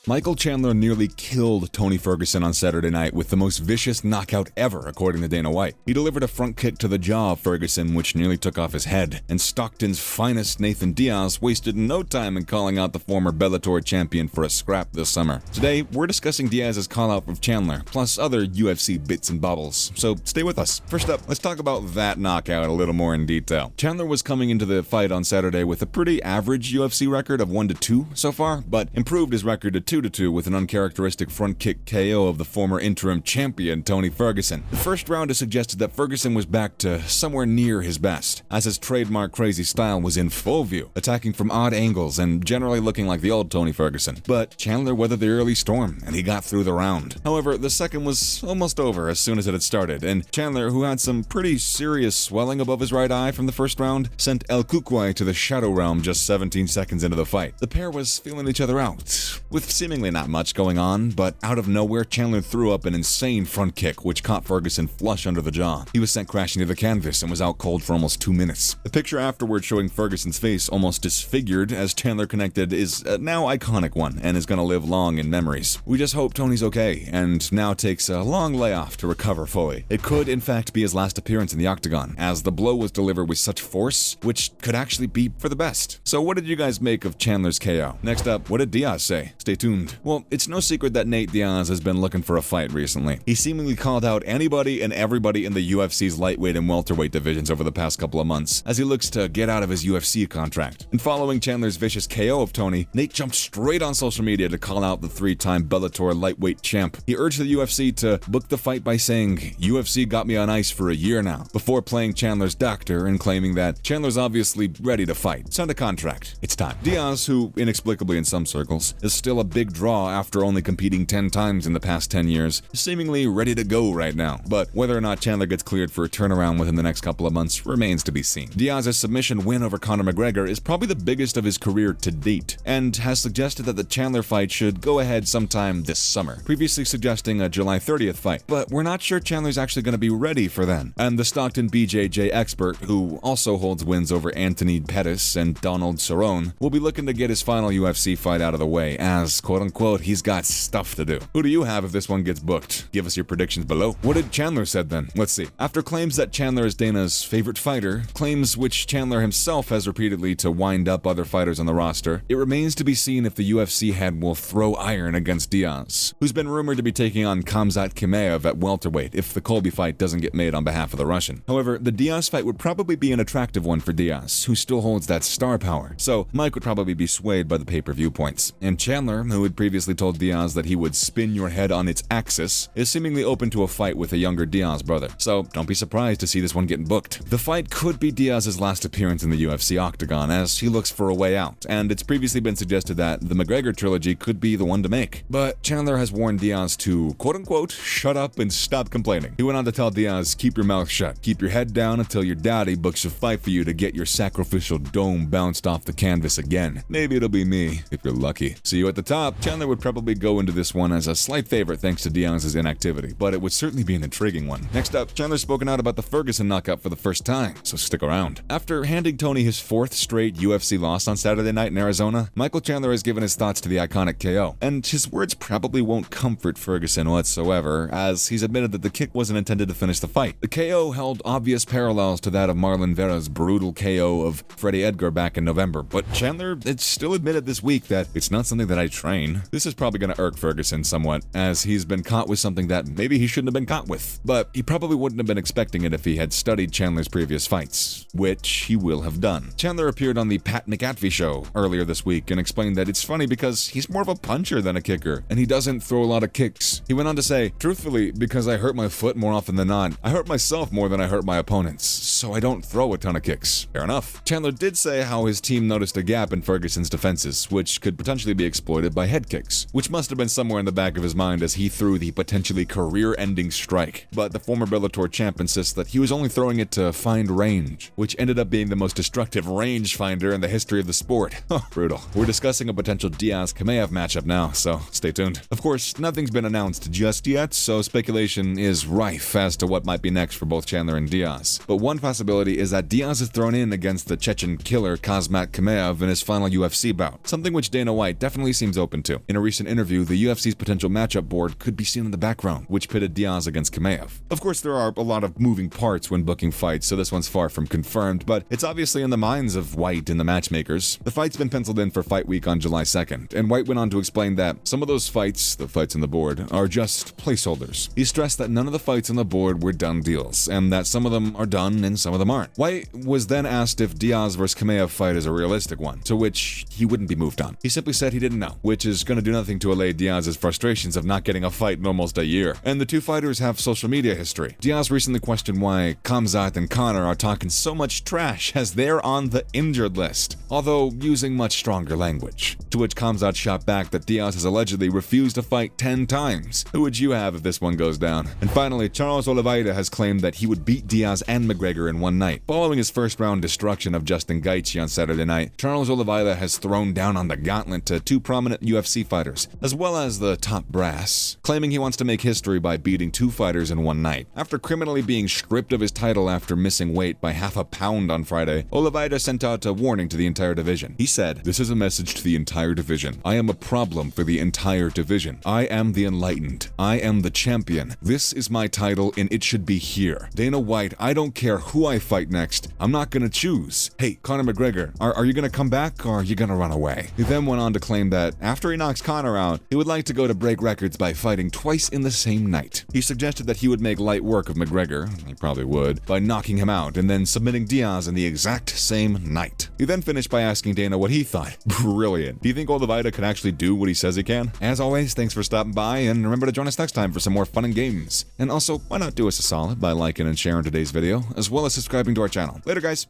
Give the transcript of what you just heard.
Michael Chandler nearly killed Tony Ferguson on Saturday night with the most vicious knockout ever, according to Dana White. He delivered a front kick to the jaw of Ferguson, which nearly took off his head, and Stockton's finest Nate Diaz wasted no time in calling out the former Bellator champion for a scrap this summer. Today, we're discussing Diaz's call-out of Chandler, plus other UFC bits and bobbles, so stay with us. First up, let's talk about that knockout a little more in detail. Chandler was coming into the fight on Saturday with a pretty average UFC record of 1-2 so far, but improved his record to 2-2 with an uncharacteristic front kick KO of the former interim champion Tony Ferguson. The first round has suggested that Ferguson was back to somewhere near his best, as his trademark crazy style was in full view, attacking from odd angles and generally looking like the old Tony Ferguson. But Chandler weathered the early storm, and he got through the round. However, the second was almost over as soon as it had started, and Chandler, who had some pretty serious swelling above his right eye from the first round, sent El Cucuy to the Shadow Realm just 17 seconds into the fight. The pair was feeling each other out, with seemingly not much going on, but out of nowhere, Chandler threw up an insane front kick, which caught Ferguson flush under the jaw. He was sent crashing to the canvas and was out cold for almost 2 minutes. The picture afterward showing Ferguson's face almost disfigured as Chandler connected is a now iconic one and is going to live long in memories. We just hope Tony's okay and now takes a long layoff to recover fully. It could, in fact, be his last appearance in the octagon, as the blow was delivered with such force, which could actually be for the best. So what did you guys make of Chandler's KO? Next up, what did Diaz say? Stay tuned. Well, it's no secret that Nate Diaz has been looking for a fight recently. He seemingly called out anybody and everybody in the UFC's lightweight and welterweight divisions over the past couple of months, as he looks to get out of his UFC contract. And following Chandler's vicious KO of Tony, Nate jumped straight on social media to call out the three-time Bellator lightweight champ. He urged the UFC to book the fight by saying, "UFC got me on ice for a year now," before playing Chandler's doctor and claiming that Chandler's obviously ready to fight. Sign a contract. It's time. Diaz, who inexplicably in some circles is still a big draw after only competing 10 times in the past 10 years, is seemingly ready to go right now. But whether or not Chandler gets cleared for a turnaround within the next couple of months remains to be seen. Diaz's submission win over Conor McGregor is probably the biggest of his career to date, and has suggested that the Chandler fight should go ahead sometime this summer, previously suggesting a July 30th fight. But we're not sure Chandler's actually going to be ready for then. And the Stockton BJJ expert, who also holds wins over Anthony Pettis and Donald Cerrone, will be looking to get his final UFC fight out of the way, as, quote-unquote, he's got stuff to do. Who do you have if this one gets booked? Give us your predictions below. What did Chandler said then? Let's see. After claims that Chandler is Dana's favorite fighter, claims which Chandler himself has repeatedly to wind up other fighters on the roster, it remains to be seen if the UFC head will throw iron against Diaz, who's been rumored to be taking on Khamzat Chimaev at welterweight if the Colby fight doesn't get made on behalf of the Russian. However, the Diaz fight would probably be an attractive one for Diaz, who still holds that star power, so Mike would probably be swayed by the pay-per-view points. And Chandler, who had previously told Diaz that he would spin your head on its axis, is seemingly open to a fight with a younger Diaz brother, so don't be surprised to see this one getting booked. The fight could be Diaz's last appearance in the UFC octagon, as he looks for a way out, and it's previously been suggested that the McGregor trilogy could be the one to make. But Chandler has warned Diaz to, quote-unquote, shut up and stop complaining. He went on to tell Diaz, keep your mouth shut, keep your head down until your daddy books a fight for you to get your sacrificial dome bounced off the canvas again. Maybe it'll be me, if you're lucky. See you at the top. Chandler would probably go into this one as a slight favorite thanks to Diaz's inactivity, but it would certainly be an intriguing one. Next up, Chandler's spoken out about the Ferguson knockout for the first time, so stick around. After handing Tony his 4th straight UFC loss on Saturday night in Arizona, Michael Chandler has given his thoughts to the iconic KO, and his words probably won't comfort Ferguson whatsoever, as he's admitted that the kick wasn't intended to finish the fight. The KO held obvious parallels to that of Marlon Vera's brutal KO of Freddie Edgar back in November, but Chandler had still admitted this week that it's not something that I train. This is probably going to irk Ferguson somewhat, as he's been caught with something that maybe he shouldn't have been caught with. But he probably wouldn't have been expecting it if he had studied Chandler's previous fights, which he will have done. Chandler appeared on the Pat McAfee show earlier this week and explained that it's funny because he's more of a puncher than a kicker, and he doesn't throw a lot of kicks. He went on to say, truthfully, because I hurt my foot more often than not, I hurt myself more than I hurt my opponents, so I don't throw a ton of kicks. Fair enough. Chandler did say how his team noticed a gap in Ferguson's defenses, which could potentially be exploited by head kicks, which must have been somewhere in the back of his mind as he threw the potentially career-ending strike. But the former Bellator champ insists that he was only throwing it to find range, which ended up being the most destructive range finder in the history of the sport. Brutal. We're discussing a potential Diaz-Chimaev matchup now, so stay tuned. Of course, nothing's been announced just yet, so speculation is rife as to what might be next for both Chandler and Diaz. But one possibility is that Diaz is thrown in against the Chechen killer Khamzat Chimaev in his final UFC bout, something which Dana White definitely seems open open to. In a recent interview, the UFC's potential matchup board could be seen in the background, which pitted Diaz against Chimaev. Of course, there are a lot of moving parts when booking fights, so this one's far from confirmed, but it's obviously in the minds of White and the matchmakers. The fight's been penciled in for Fight Week on July 2nd, and White went on to explain that some of those fights, the fights on the board, are just placeholders. He stressed that none of the fights on the board were done deals, and that some of them are done and some of them aren't. White was then asked if Diaz vs. Chimaev fight is a realistic one, to which he wouldn't be moved on. He simply said he didn't know, which is going to do nothing to allay Diaz's frustrations of not getting a fight in almost a year. And the two fighters have social media history. Diaz recently questioned why Khamzat and Conor are talking so much trash as they're on the injured list, although using much stronger language. To which Khamzat shot back that Diaz has allegedly refused to fight 10 times. Who would you have if this one goes down? And finally, Charles Oliveira has claimed that he would beat Diaz and McGregor in one night. Following his first round destruction of Justin Gaethje on Saturday night, Charles Oliveira has thrown down on the gauntlet to two prominent UFC fighters, as well as the top brass, claiming he wants to make history by beating two fighters in one night. After criminally being stripped of his title after missing weight by half a pound on Friday, Oliveira sent out a warning to the entire division. He said, "This is a message to the entire division. I am a problem for the entire division. I am the enlightened. I am the champion. This is my title and it should be here. Dana White, I don't care who I fight next. I'm not gonna choose. Hey, Conor McGregor, are you gonna come back or are you gonna run away?" He then went on to claim that after he knocks Conor out, he would like to go to break records by fighting twice in the same night. He suggested that he would make light work of McGregor, he probably would, by knocking him out and then submitting Diaz in the exact same night. He then finished by asking Dana what he thought. Brilliant. Do you think Oliveira can actually do what he says he can? As always, thanks for stopping by, and remember to join us next time for some more fun and games. And also, why not do us a solid by liking and sharing today's video, as well as subscribing to our channel. Later, guys.